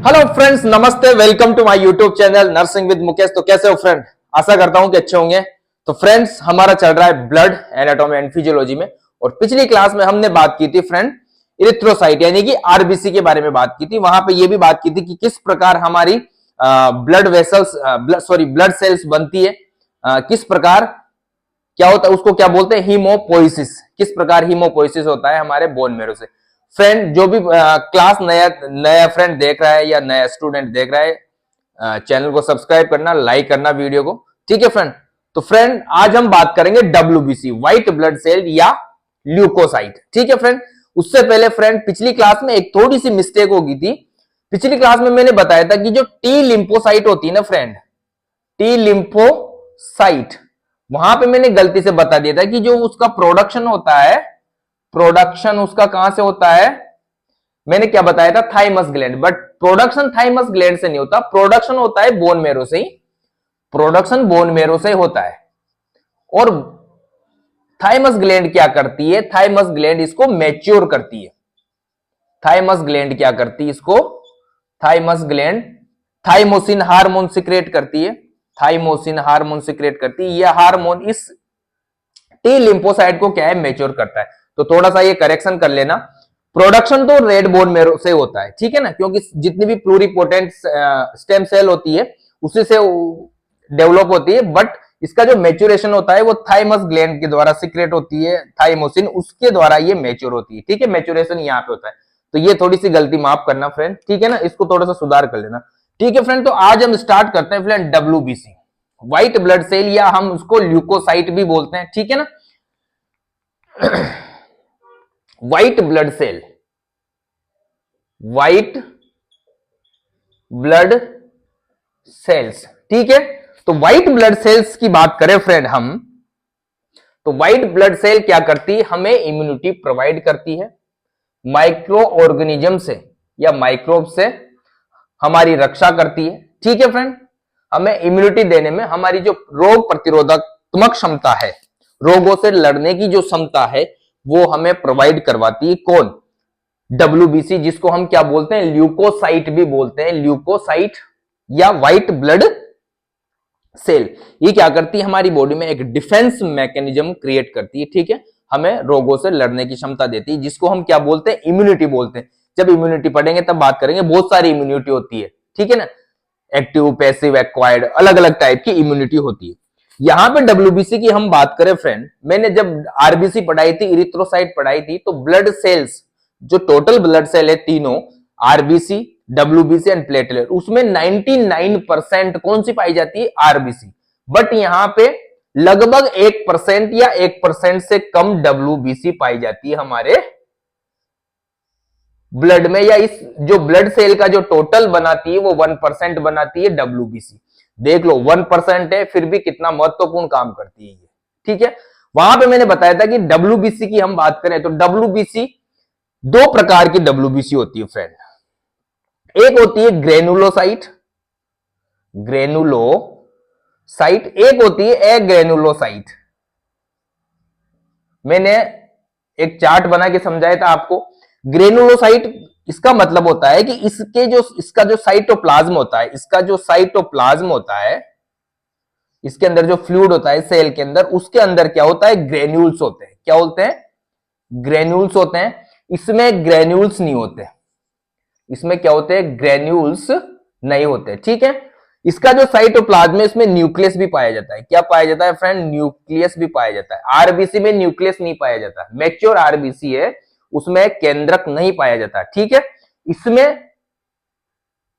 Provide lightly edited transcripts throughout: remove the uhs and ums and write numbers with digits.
Hello friends, नमस्ते। Welcome to my YouTube channel nursing with Mukesh. तो कैसे हो फ्रेंड? आशा करता हूं कि अच्छे होंगे। तो फ्रेंड्स, हमारा चल रहा है ब्लड एनाटॉमी एंड फिजियोलॉजी में, और पिछली क्लास में हमने बात की थी फ्रेंड इरिथ्रोसाइट यानी कि आरबीसी के बारे में बात की थी। वहां पे ये भी बात की थी कि किस प्रकार हमारी ब्लड वेसल्स ब्लड सेल्स बनती है, किस प्रकार क्या होता है, उसको क्या बोलते हैं, हीमोपोइसिस। किस प्रकार हीमोपोइसिस होता है हमारे बोन मेरो से। फ्रेंड, जो भी क्लास नया नया फ्रेंड देख रहा है या नया स्टूडेंट देख रहा है, चैनल को सब्सक्राइब करना, लाइक करना वीडियो को, ठीक है फ्रेंड। तो फ्रेंड, आज हम बात करेंगे डब्ल्यूबीसी, व्हाइट ब्लड सेल या ल्यूकोसाइट, ठीक है फ्रेंड। उससे पहले फ्रेंड, पिछली क्लास में एक थोड़ी सी मिस्टेक हो गई थी। पिछली क्लास में मैंने बताया था कि जो टी लिम्फोसाइट होती है ना फ्रेंड, टी लिम्फोसाइट, वहां पे मैंने गलती से बता दिया था कि जो उसका प्रोडक्शन होता है, प्रोडक्शन उसका कहां से होता है, मैंने क्या बताया था, thymus gland. But production thymus gland से नहीं होता, प्रोडक्शन होता है बोन मेरो से ही। प्रोडक्शन बोन मेरो से होता है। और थाइमस ग्लैंड क्या करती है, थाइमस ग्लैंड इसको मैच्योर करती है। थाइमस ग्लैंड क्या करती है इसको, thymus gland thymosin hormone secrete करती है। थाइमोसिन हार्मोन सिक्रेट करती है। यह हार्मोन इस टी लिम्फोसाइट को क्या है, मैच्योर करता है। तो थोड़ा सा ये करेक्शन कर लेना, प्रोडक्शन तो रेड बोन मेरो से होता है, ठीक है ना, क्योंकि जितनी भी प्लूरिपोटेंट स्टेम सेल होती है उसी से डेवलप होती है। बट इसका जो मैच्योरेशन होता है वो थाइमस ग्लैंड के द्वारा सिक्रेट होती है, थाइमोसिन, उसके द्वारा ये मैच्योर होती है, ठीक है। मैच्योरेशन यहाँ पे होता है। तो ये थोड़ी सी गलती माफ करना फ्रेंड, ठीक है ना, इसको थोड़ा सा सुधार कर लेना, ठीक है फ्रेंड। तो आज हम स्टार्ट करते हैं friend WBC, white blood cell, या हम उसको ल्यूकोसाइट भी बोलते हैं, ठीक है ना। White blood cell, white blood cells, ठीक है। तो व्हाइट ब्लड सेल्स की बात करें फ्रेंड हम, तो व्हाइट ब्लड सेल क्या करती है, हमें इम्यूनिटी प्रोवाइड करती है। माइक्रो ऑर्गेनिज्म से या माइक्रोब से हमारी रक्षा करती है, ठीक है फ्रेंड। हमें इम्यूनिटी देने में, हमारी जो रोग प्रतिरोधात्मक क्षमता है, रोगों से लड़ने की जो क्षमता है, वो हमें प्रोवाइड करवाती है। कौन? डब्ल्यूबीसी, जिसको हम क्या बोलते हैं, ल्यूकोसाइट भी बोलते हैं, ल्यूकोसाइट या व्हाइट ब्लड सेल। ये क्या करती है, हमारी बॉडी में एक डिफेंस मैकेनिज्म क्रिएट करती है, ठीक है। हमें रोगों से लड़ने की क्षमता देती है, जिसको हम क्या बोलते हैं, इम्यूनिटी बोलते हैं। जब इम्यूनिटी पढ़ेंगे तब बात करेंगे, बहुत सारी इम्यूनिटी होती है, ठीक है ना, एक्टिव, पैसिव, एक्वायर्ड, अलग अलग टाइप की इम्यूनिटी होती है। यहां पे डब्ल्यूबीसी की हम बात करें फ्रेंड, मैंने जब आरबीसी पढ़ाई थी, इरिथ्रोसाइट पढ़ाई थी, तो ब्लड सेल्स, जो टोटल ब्लड सेल है तीनों, आरबीसी, डब्ल्यूबीसी एंड प्लेटलेट, उसमें 99% कौन सी पाई जाती है, आरबीसी। बट यहां पे लगभग 1% या 1% से कम डब्ल्यूबीसी पाई जाती है हमारे ब्लड में, या इस जो ब्लड सेल का जो टोटल बनाती है वो 1% बनाती है डब्ल्यूबीसी। देख लो, 1% है, फिर भी कितना महत्वपूर्ण काम करती है ये, ठीक है। वहां पे मैंने बताया था कि डब्ल्यूबीसी की हम बात करें तो डब्ल्यूबीसी, दो प्रकार की डब्ल्यूबीसी होती है फ्रेंड। एक होती है ग्रेनुलोसाइट, ग्रेनुलोसाइट, एक होती है एग्रेनुलोसाइट। मैंने एक चार्ट बना के समझाया था आपको। ग्रेनुलोसाइट, इसका मतलब होता है कि इसका जो साइटोप्लाज्म होता है, इसका जो साइटोप्लाज्म होता है, इसके अंदर जो फ्लूइड होता है सेल के अंदर, उसके अंदर क्या होता है, ग्रेन्यूल्स होते हैं। क्या होते हैं? ग्रेन्यूल्स होते हैं। इसमें ग्रेन्यूल्स नहीं होते, इसमें क्या होते हैं, ग्रेन्यूल्स नहीं होते, ठीक है। इसका जो साइटोप्लाज्म है, इसमें न्यूक्लियस भी पाया जाता है। क्या पाया जाता है फ्रेंड? न्यूक्लियस भी पाया जाता है। आरबीसी में न्यूक्लियस नहीं पाया जाता, मैच्योर आरबीसी है, उसमें केंद्रक नहीं पाया जाता, ठीक है। इसमें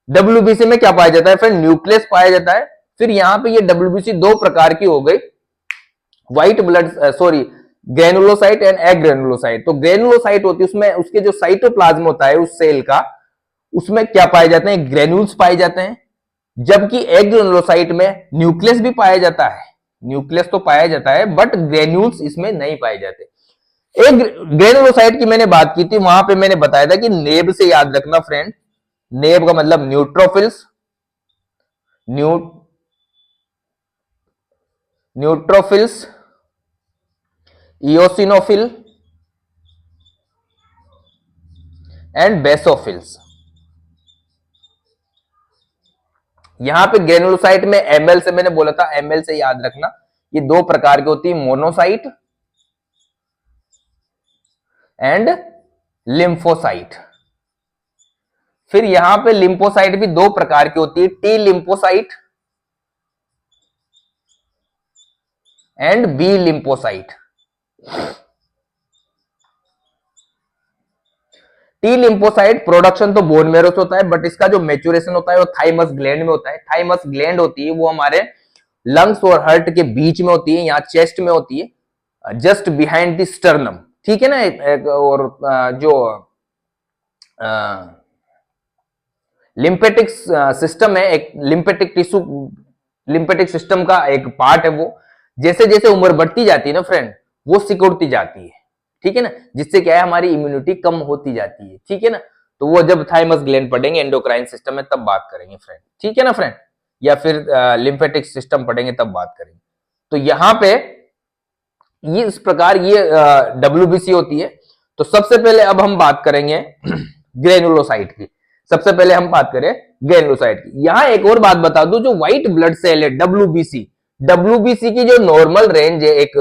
डब्ल्यूबीसी में क्या पाया जाता है फ्रेंड? न्यूक्लियस पाया जाता है। फिर यहां पे ये डब्ल्यूबीसी दो प्रकार की हो गई, white blood granulocyte and agranulocyte. तो ग्रेनुलोसाइट होती है, उसमें उसके जो साइटोप्लाज्म होता है उस सेल का, उसमें क्या पाए जाते हैं, ग्रेन्यूल्स पाए जाते हैं। जबकि एग्रेनुलोसाइट में न्यूक्लियस भी पाया जाता है, न्यूक्लियस तो पाया जाता है, बट ग्रेन्यूल्स इसमें नहीं पाए जाते। एक ग्रेनुलोसाइट की मैंने बात की थी, वहां पे मैंने बताया था कि नेब से याद रखना फ्रेंड, नेब का मतलब neutrophils, new neutrophils, eosinophil and basophils. यहां पे ग्रेनुलोसाइट में एमएल से मैंने बोला था, एमएल से याद रखना, ये दो प्रकार की होती है, मोनोसाइट एंड लिम्फोसाइट। फिर यहां पे लिम्फोसाइट भी दो प्रकार की होती है, T lymphocyte and B lymphocyte. T lymphocyte production तो बोन मैरो से होता है, बट इसका जो मैच्योरेशन होता है वो थाइमस ग्लैंड में होता है। थाइमस ग्लैंड होती है वो हमारे लंग्स और हार्ट के बीच में होती है, यहाँ चेस्ट में होती है, जस्ट बिहाइंड द स्टर्नम, ठीक है ना। और जो लिम्फेटिक सिस्टम है, एक लिम्फेटिक टिश्यू, लिम्फेटिक सिस्टम का एक पार्ट है वो, जैसे जैसे उम्र बढ़ती जाती है ना फ्रेंड, वो सिकुड़ती जाती है, ठीक है ना, जिससे क्या है हमारी इम्यूनिटी कम होती जाती है, ठीक है ना। तो वो जब थाइमस ग्लैंड पढ़ेंगे एंडोक्राइन सिस्टम में तब बात करेंगे फ्रेंड, ठीक है ना फ्रेंड, या फिर लिम्फेटिक सिस्टम पढ़ेंगे तब बात करेंगे। तो यहां पे ये इस प्रकार ये डब्ल्यूबीसी होती है। तो सबसे पहले अब हम बात करेंगे ग्रेनुलोसाइट की। सबसे पहले हम बात करें ग्रेनुलोसाइट की। यहां एक और बात बता दूं, जो व्हाइट ब्लड सेल है डब्ल्यूबीसी, डब्ल्यूबीसी की जो नॉर्मल रेंज है एक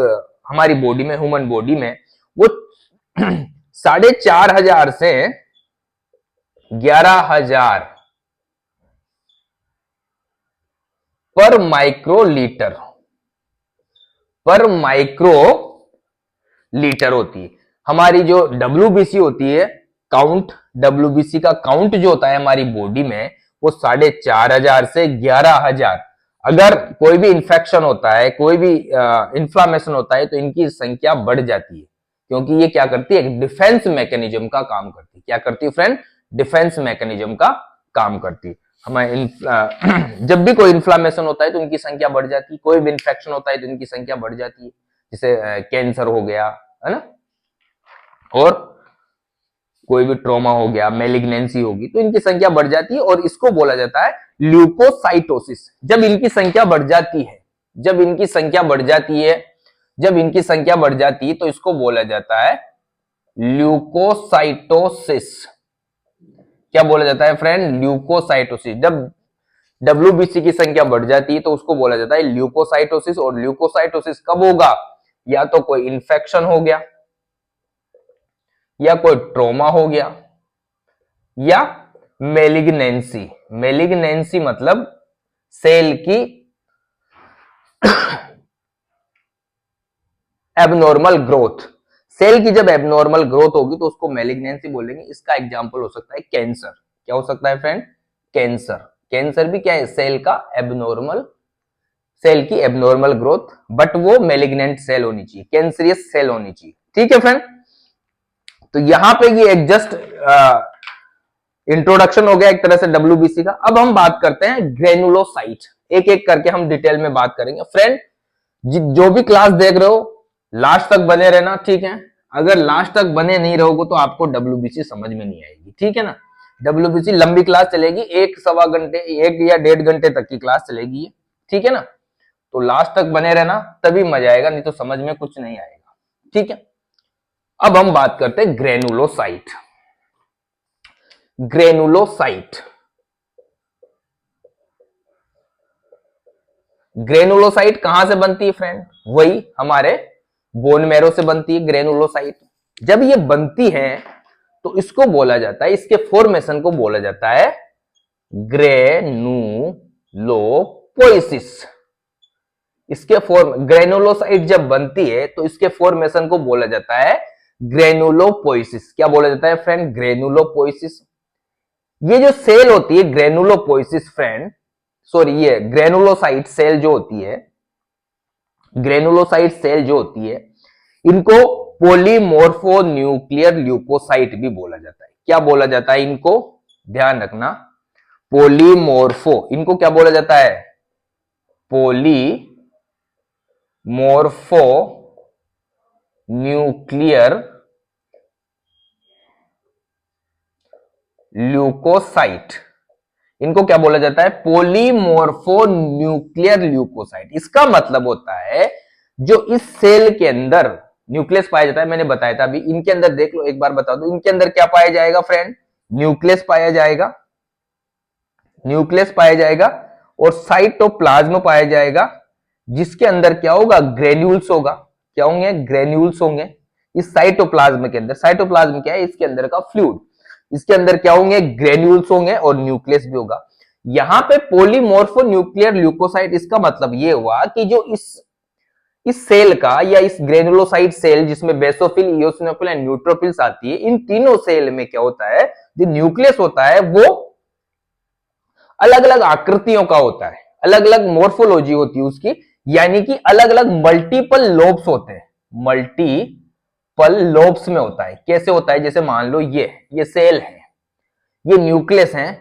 हमारी बॉडी में, ह्यूमन बॉडी में, वो 4,500 से 11,000 पर माइक्रोलीटर होती है। हमारी जो डब्ल्यूबीसी होती है, काउंट, डब्ल्यूबीसी का काउंट जो होता है हमारी बॉडी में, वो 4,500 से 11,000। अगर कोई भी इंफेक्शन होता है, कोई भी इंफ्लामेशन होता है, तो इनकी संख्या बढ़ जाती है, क्योंकि ये क्या करती है, एक डिफेंस मैकेनिज्म का काम करती है। क्या करती है फ्रेंड? डिफेंस मैकेनिज्म का काम करती है। हमें जब भी कोई इन्फ्लामेशन होता है तो इनकी संख्या बढ़ जाती है, कोई भी इंफेक्शन होता है तो इनकी संख्या बढ़ जाती है, जैसे कैंसर हो गया, है ना, और कोई भी ट्रॉमा हो गया, मेलिग्नेंसी होगी, तो इनकी संख्या बढ़ जाती है, और इसको बोला जाता है ल्यूकोसाइटोसिस। जब इनकी संख्या बढ़ जाती है, जब इनकी संख्या बढ़ जाती है, जब इनकी संख्या बढ़ जाती है, तो इसको बोला जाता है ल्यूकोसाइटोसिस। क्या बोला जाता है फ्रेंड? ल्यूकोसाइटोसिस। जब डब्ल्यूबीसी की संख्या बढ़ जाती है तो उसको बोला जाता है ल्यूकोसाइटोसिस। और ल्यूकोसाइटोसिस कब होगा? या तो कोई इंफेक्शन हो गया, या कोई ट्रॉमा हो गया, या मेलिग्नेंसी। मेलिग्नेंसी मतलब सेल की एबनॉर्मल ग्रोथ। सेल की जब एबनॉर्मल ग्रोथ होगी तो उसको मेलिग्नेंसी बोलेंगे। इसका एग्जांपल हो सकता है कैंसर। क्या हो सकता है फ्रेंड? कैंसर। कैंसर भी क्या है? सेल का एबनॉर्मल, सेल की एबनॉर्मल ग्रोथ, बट वो मेलिग्नेंट सेल होनी चाहिए, कैंसरियस सेल होनी चाहिए, ठीक है फ्रेंड। तो यहां पे ये एक जस्ट इंट्रोडक्शन हो गया एक तरह से डब्ल्यूबीसी का। अब हम बात करते हैं ग्रेनुलोसाइट। एक एक करके हम डिटेल में बात करेंगे फ्रेंड। जो भी क्लास देख रहे हो लास्ट तक बने रहना, ठीक है। अगर लास्ट तक बने नहीं रहोगे तो आपको डब्ल्यूबीसी समझ में नहीं आएगी, ठीक है ना। डब्ल्यूबीसी लंबी क्लास चलेगी, 1-1.25 घंटे, 1 या 1.5 घंटे तक की क्लास चलेगी, ठीक है ना। तो लास्ट तक बने रहना, तभी मजा आएगा, नहीं तो समझ में कुछ नहीं आएगा, ठीक है। अब हम बात करते हैं ग्रेनुलोसाइट। ग्रेनुलोसाइट, ग्रेनुलोसाइट कहां से बनती है फ्रेंड? वही हमारे बोन मैरो से बनती है ग्रेनुलोसाइट। जब ये बनती है तो इसको बोला जाता है, इसके फॉर्मेशन को बोला जाता है ग्रेनुलोपोइसिस। इसके ग्रेनुलोसाइट जब बनती है तो इसके फॉर्मेशन को बोला जाता है ग्रेनुलोपोइसिस। क्या बोला जाता है फ्रेंड? ग्रेनुलोपोइसिस। ये जो सेल होती है ग्रेनुलोपोइसिस फ्रेंड, सॉरी, ये ग्रेनुलोसाइट सेल जो होती है, ग्रेनुलोसाइट सेल जो होती है, इनको पॉलीमोर्फो न्यूक्लियर ल्यूकोसाइट भी बोला जाता है। क्या बोला जाता है इनको? ध्यान रखना, पॉलीमोर्फो, इनको क्या बोला जाता है? पॉलीमोर्फो न्यूक्लियर ल्यूकोसाइट। इनको क्या बोला जाता है? पॉलीमोर्फो न्यूक्लियर ल्यूकोसाइट। इसका मतलब होता है जो इस सेल के अंदर न्यूक्लियस पाया जाता है, मैंने बताया था अभी, इनके अंदर देख लो, एक बार बता दो, इनके अंदर क्या पाया जाएगा फ्रेंड? न्यूक्लियस पाया जाएगा, न्यूक्लियस पाया जाएगा। और साइटोप्लाज्म पाया जाएगा, जिसके अंदर क्या होगा, ग्रेन्यूल्स होगा। क्या होंगे, ग्रेन्यूल्स होंगे इस साइटोप्लाज्म के अंदर। साइटोप्लाज्म क्या है, इसके अंदर का फ्लूइड, इसके अंदर क्या होंगे, ग्रेन्यूल्स होंगे और न्यूक्लियस भी होगा। यहां पे पॉलीमॉर्फो न्यूक्लियर ल्यूकोसाइट, इसका मतलब ये हुआ कि जो इस सेल का या इस ग्रेनुलोसाइट सेल जिसमें बेसोफिल, इओसिनोफिल एंड न्यूट्रोफिल्स आती है, इन तीनों सेल में क्या होता है, जो न्यूक्लियस होता है वो अलग अलग आकृतियों का होता है, अलग अलग मोर्फोलॉजी होती है उसकी, यानी कि अलग अलग मल्टीपल लोब्स होते हैं, मल्टीपल लोब्स में होता है। कैसे होता है, जैसे मान लो ये सेल है, ये न्यूक्लियस है,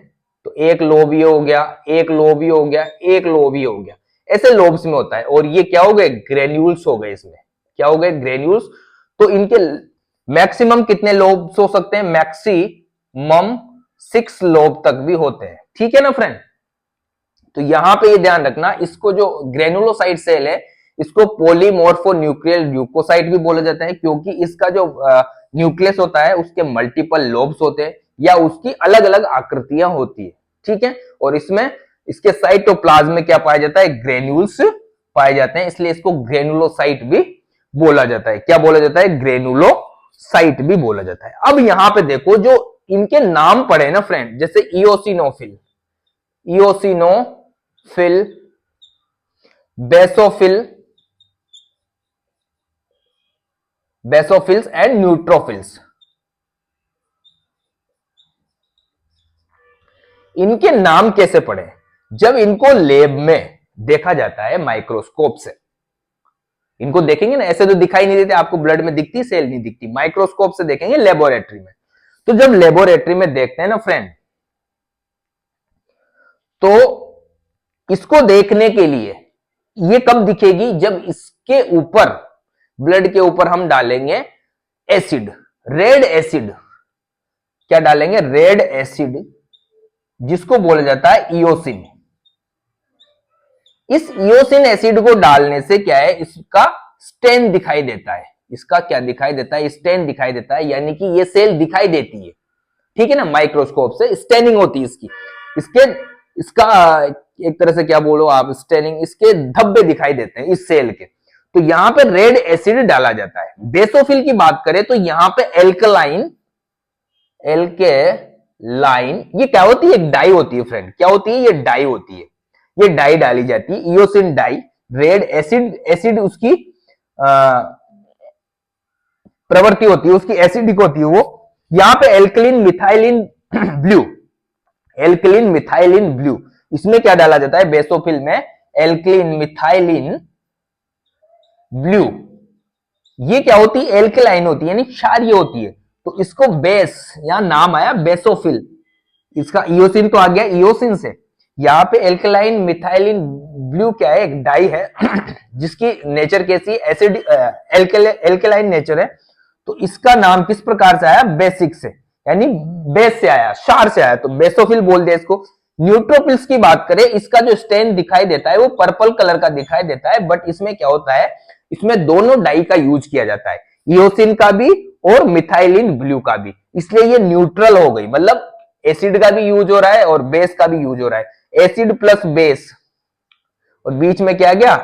तो एक लोब ये हो गया, एक लोब ये हो गया, एक लोब ये हो गया, ऐसे लोब्स में होता है। और ये क्या हो गए, ग्रेन्यूल्स हो गए, इसमें क्या हो गए, ग्रेन्यूल्स। तो इनके मैक्सिमम कितने लोब्स हो सकते हैं, मैक्सिमम 6 लोब तक भी होते हैं। ठीक है ना फ्रेंड। तो यहां पे ये ध्यान रखना, इसको जो ग्रेनुलोसाइट सेल है इसको पॉलीमॉर्फो न्यूक्लियर ल्यूकोसाइट भी बोला जाता है, क्योंकि इसका जो न्यूक्लियस होता है उसके मल्टीपल लोब्स होते हैं या उसकी अलग अलग आकृतियां होती है। ठीक है। और इसमें इसके साइटोप्लाज्म में क्या पाया जाता है, ग्रेन्यूल्स पाए जाते हैं, इसलिए इसको ग्रेनुलोसाइट भी बोला जाता है। क्या बोला जाता है, ग्रेनुलोसाइट भी बोला जाता है। अब यहां पे देखो जो इनके नाम पड़े ना फ्रेंड, जैसे eosinophil, eosinophil, basophil, basophils and neutrophils, इनके नाम कैसे पड़े, जब इनको लैब में देखा जाता है माइक्रोस्कोप से, इनको देखेंगे ना, ऐसे तो दिखाई नहीं देते आपको, ब्लड में दिखती सेल नहीं दिखती, माइक्रोस्कोप से देखेंगे लेबोरेटरी में। तो जब लेबोरेटरी में देखते हैं ना फ्रेंड, तो इसको देखने के लिए ये कब दिखेगी, जब इसके ऊपर, ब्लड के ऊपर हम डालेंगे एसिड, रेड एसिड, क्या डालेंगे, रेड एसिड, जिसको बोला जाता है इओसिन। इस इओसिन एसिड को डालने से क्या है, इसका स्टेन दिखाई देता है, इसका क्या दिखाई देता है, स्टेन दिखाई देता है, यानी कि ये सेल दिखाई देती है। ठीक है ना, माइक्रोस्कोप से स्टेनिंग होती है इसके, इसका एक तरह से क्या बोलो आप, स्टेनिंग, इसके धब्बे दिखाई देते हैं इस सेल के। तो यहां पे रेड एसिड डाला जाता है। बेसोफिल की बात करें तो यहां पे एल्कलाइन, ये क्या होती है, एक डाई होती है फ्रेंड, क्या होती है, ये डाई होती है, ये डाई डाली जाती है, eosin dye. Red acid, acid उसकी प्रवृत्ति होती है, उसकी एसिडिक होती है वो। यहां पे alkaline methylene blue, alkaline methylene blue, इसमें क्या डाला जाता है, बेसोफिल में एल्कलिन मिथाइलिन ब्लू, ये क्या होती है, एल्कलाइन होती है, यानी क्षारीय होती है। तो इसको बेस, यहां नाम आया बेसोफिल, इसका इओसिन तो आ गया इओसिन से। यहां पे एल्कलाइन मिथाइलिन ब्लू क्या है, एक डाई है जिसकी नेचर कैसी, एसिड एल्कलाइन नेचर है। तो इसका नाम किस प्रकार से आया, बेसिक से, यानी बेस से आया, क्षार से आया, तो बेसोफिल बोल दिया इसको। न्यूट्रोफिल्स की बात करें, इसका जो स्टेन दिखाई देता है वो पर्पल कलर का दिखाई देता है, बट इसमें क्या होता है, इसमें दोनों डाई का यूज किया जाता है, इओसिन का भी और मिथाइलिन ब्लू का भी, इसलिए ये न्यूट्रल हो गई, मतलब एसिड का भी यूज हो रहा है और बेस का भी यूज हो रहा है, एसिड प्लस बेस, और बीच में क्या गया,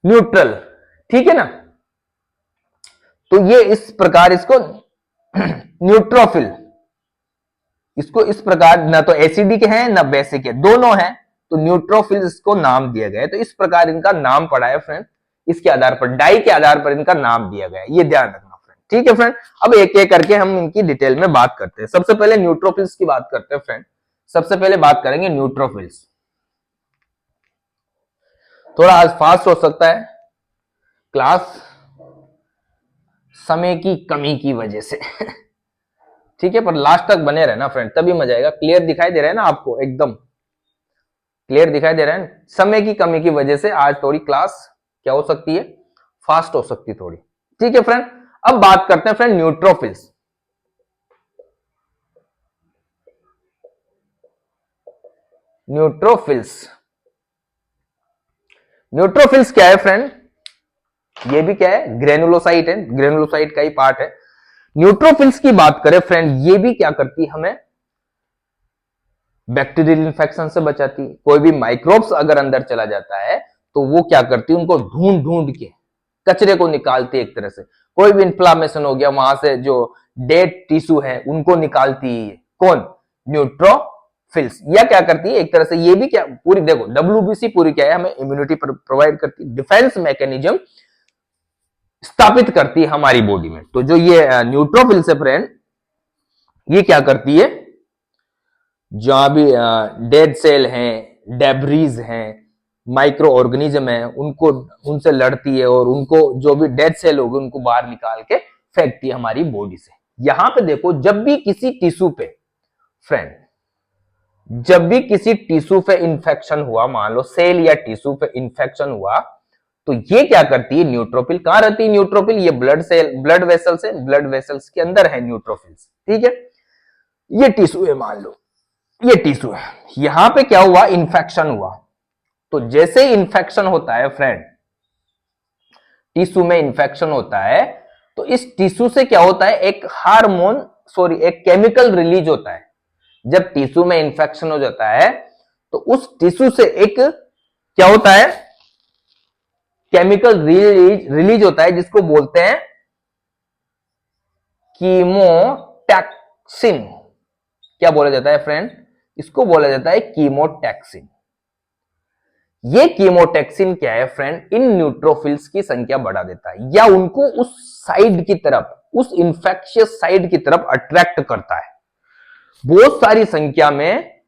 न्यूट्रल। ठीक है ना। तो ये इस प्रकार इसको न्यूट्रोफिल, इसको इस प्रकार, ना तो एसिडिक है ना बेसिक है, दोनों है, तो न्यूट्रोफिल इसको नाम दिया गया है। तो इस प्रकार इनका नाम पड़ा है फ्रेंड, इसके आधार पर, डाई के आधार पर इनका नाम दिया गया है, ये ध्यान रखना फ्रेंड। ठीक है फ्रेंड। अब एक एक करके हम इनकी डिटेल में बात करते हैं। सबसे पहले न्यूट्रोफिल्स की बात करते हैं फ्रेंड। सबसे पहले बात करेंगे न्यूट्रोफिल्स। थोड़ा आज फास्ट हो सकता है क्लास, समय की कमी की वजह से ठीक है, पर लास्ट तक बने रहना फ्रेंड, तभी मजा आएगा। क्लियर दिखाई दे रहा है ना आपको, एकदम क्लियर दिखाई दे रहा है। समय की कमी की वजह से आज थोड़ी क्लास क्या हो सकती है, फास्ट हो सकती है थोड़ी। ठीक है फ्रेंड। अब बात करते हैं फ्रेंड न्यूट्रोफिल्स। न्यूट्रोफिल्स, न्यूट्रोफिल्स क्या है फ्रेंड, ये भी क्या है, ग्रेनुलोसाइट है, ग्रेनुलोसाइट का ही पार्ट है। न्यूट्रोफिल्स की बात करें फ्रेंड, ये भी क्या करती है, हमें बैक्टीरियल इन्फेक्शन से बचाती है। कोई भी माइक्रोब्स अगर अंदर चला जाता है तो वो क्या करती है, उनको ढूंढ ढूंढ के कचरे को निकालती है एक तरह से। कोई भी इन्फ्लामेशन हो गया, वहां से जो डेड टिश्यू है उनको निकालती है कौन, न्यूट्रोफिल्स। या क्या करती है एक तरह से, ये भी क्या पूरी देखो डब्ल्यूबीसी पूरी क्या है, हमें इम्यूनिटी प्रोवाइड करती है, डिफेंस मैकेनिज्म स्थापित करती है हमारी बॉडी में। तो जो ये न्यूट्रोफिल्स है फ्रेंड, ये क्या करती है, जहां भी डेड सेल हैं, डेब्रीज हैं, माइक्रो ऑर्गेनिज्म है, उनको उनसे लड़ती है और उनको जो भी डेड सेल होगी उनको बाहर निकाल के फेंकती है हमारी बॉडी से। यहां पे देखो जब भी किसी टिश्यू पे फ्रेंड, जब भी किसी टिश्यू पे इंफेक्शन हुआ, मान लो सेल या टिश्यू पे इंफेक्शन हुआ, तो ये क्या करती है, न्यूट्रोफिल। कहां रहती है न्यूट्रोफिल, ये ब्लड सेल, ब्लड वेसल्स है, ब्लड वेसल्स के अंदर है न्यूट्रोफिल्स, ठीक है। ये टिश्यू है, मान लो ये टिश्यू है, यहां पे क्या हुआ, इंफेक्शन हुआ। तो जैसे ही इंफेक्शन होता है फ्रेंड, टिश्यू में इंफेक्शन होता है, तो इस टिश्यू से क्या होता है, एक हार्मोन एक केमिकल रिलीज होता है। जब टिश्यू में इंफेक्शन हो जाता है तो उस टिश्यू से एक क्या होता है, केमिकल रिलीज होता है, जिसको बोलते हैं कीमोटैक्सिन। क्या बोला जाता है फ्रेंड, इसको बोला जाता है कीमोटैक्सिन। ये कीमोटैक्सिन क्या है फ्रेंड, इन न्यूट्रोफिल्स की संख्या बढ़ा देता है, या उनको उस साइड की तरफ, उस इंफेक्शियस साइड की तरफ अट्रैक्ट करता है बहुत सारी संख्या में।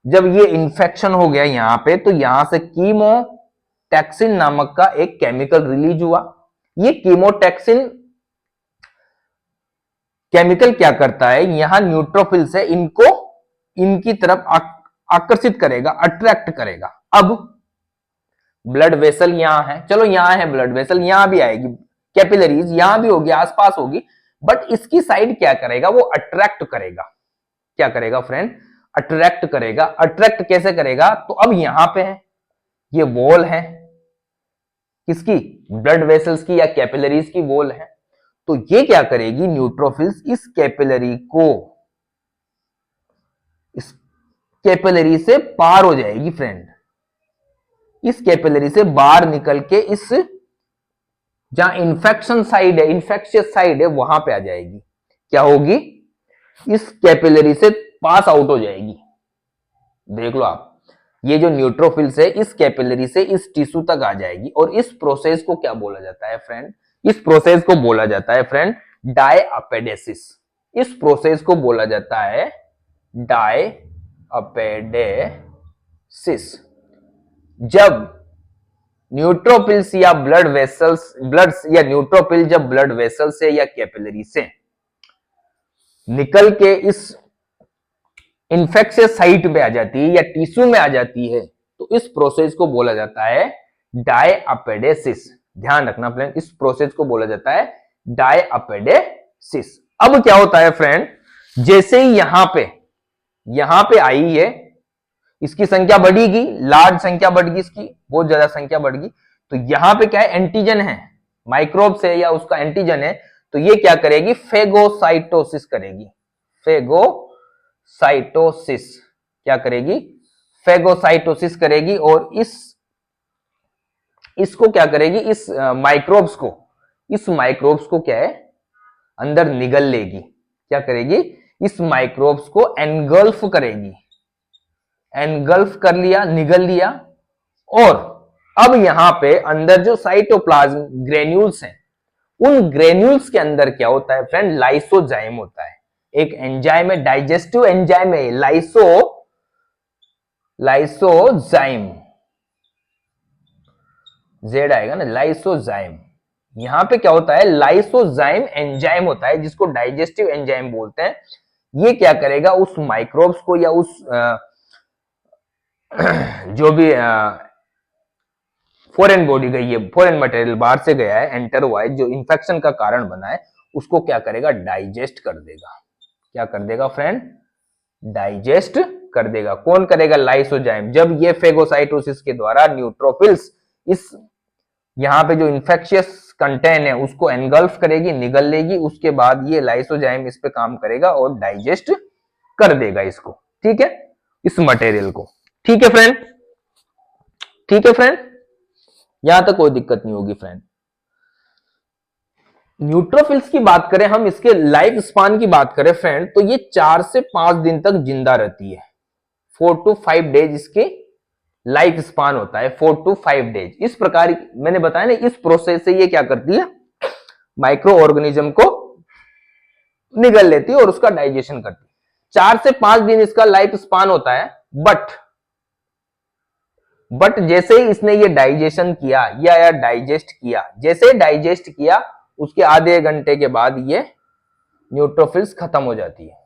जब ये इंफेक्शन हो गया यहां पे, तो यहां से कीमोटैक्सिन नामक का एक केमिकल रिलीज हुआ। ये कीमोटैक्सिन केमिकल क्या करता है, यहां न्यूट्रोफिल्स है, इनको इनकी तरफ आकर्षित करेगा, अट्रैक्ट करेगा। अब ब्लड वेसल यहां है, चलो यहां है ब्लड वेसल, यहां भी आएगी, कैपिलरीज यहां भी होगी, आसपास होगी, बट इसकी साइड क्या करेगा, वो अट्रैक्ट करेगा। क्या करेगा फ्रेंड, अट्रैक्ट करेगा। अट्रैक्ट कैसे करेगा, तो अब यहां पे है, ये वॉल है किसकी, ब्लड वेसल्स की या कैपिलरीज की वॉल है। तो ये क्या करेगी, न्यूट्रोफिल्स इस कैपिलरी को, इस कैपिलरी से पार हो जाएगी फ्रेंड, इस कैपिलरी से बाहर निकल के इस जहां इंफेक्शन साइड है, इंफेक्शियस साइड है, वहां पे आ जाएगी। क्या होगी, इस कैपिलरी से पास आउट हो जाएगी। देख लो आप, ये जो न्यूट्रोफिल्स है इस कैपिलरी से इस टिश्यू तक आ जाएगी। और इस प्रोसेस को क्या बोला जाता है फ्रेंड, इस प्रोसेस को बोला जाता है फ्रेंड डायअपेडेसिस। इस प्रोसेस को बोला जाता है डायअपेडेसिस। जब न्यूट्रोफिल्स या ब्लड वेसल्स, ब्लड या न्यूट्रोफिल जब ब्लड वेसल से या कैपिलरी से निकल के इस इंफेक्शियस साइट पे आ जाती है या टिश्यू में आ जाती है, तो इस प्रोसेस को बोला जाता है डायअपेडेसिस। ध्यान रखना फ्रेंड, इस प्रोसेस को बोला जाता है डायअपेडेसिस। अब क्या होता है फ्रेंड, जैसे ही यहां पे आई है, इसकी संख्या बढ़ेगी, लार्ज संख्या बढ़ेगी, इसकी बहुत ज्यादा संख्या बढ़ेगी। तो यहां पे क्या है, एंटीजन है, माइक्रोब्स है या उसका एंटीजन है, तो ये क्या करेगी, फेगोसाइटोसिस करेगी। फेगोसाइटोसिस क्या करेगी, फेगोसाइटोसिस करेगी। और इसको क्या करेगी, इस माइक्रोब्स को क्या है, अंदर निगल लेगी। क्या करेगी, इस माइक्रोब्स को एनगल्फ करेगी, एनगल्फ कर लिया, निगल लिया। और अब यहां पे अंदर जो साइटोप्लाज्म ग्रेन्यूल्स हैं, उन ग्रेन्यूल्स के अंदर क्या होता है फ्रेंड, लाइसोजाइम होता है। एक एंजाइम है, डाइजेस्टिव एंजाइम है, लाइसोजाइम, जेड आएगा ना, लाइसोजाइम। यहां पे क्या होता है, लाइसोजाइम एंजाइम होता है, जिसको डाइजेस्टिव एंजाइम बोलते हैं। ये क्या करेगा, उस माइक्रोब्स को या उस जो भी फॉरेन बॉडी गई है, फॉरेन मटेरियल बाहर से गया है, एंटर हुआ है, जो इंफेक्शन का कारण बना है, उसको क्या करेगा, डाइजेस्ट कर देगा। क्या कर देगा फ्रेंड, डाइजेस्ट कर देगा। कौन करेगा, लाइसोजाइम। जब ये फेगोसाइटोसिस के द्वारा न्यूट्रोफिल्स इस यहां पे जो इंफेक्शियस कंटेन है उसको एनगल्फ करेगी, निगल लेगी, उसके बाद ये लाइसोजाइम इस पे काम करेगा और डाइजेस्ट कर देगा इसको, ठीक है। इस मटेरियल को। ठीक है फ्रेंड, ठीक है फ्रेंड, यहां तक कोई दिक्कत नहीं होगी फ्रेंड। न्यूट्रोफिल्स की बात करें हम, इसके लाइफ स्पान की बात करें फ्रेंड, तो ये 4 से 5 दिन तक जिंदा रहती है। 4 to 5 डेज इसके लाइफ स्पान होता है, 4 to 5 डेज। इस प्रकार मैंने बताया ना, इस प्रोसेस से ये क्या करती है, माइक्रो ऑर्गेनिज्म को निगल लेती है और उसका डाइजेशन करती है। 4 से 5 दिन इसका लाइफ स्पान होता है। बट जैसे ही इसने ये डाइजेशन किया या डाइजेस्ट किया, जैसे डाइजेस्ट किया उसके आधे घंटे के बाद ये न्यूट्रोफिल्स खत्म हो जाती है,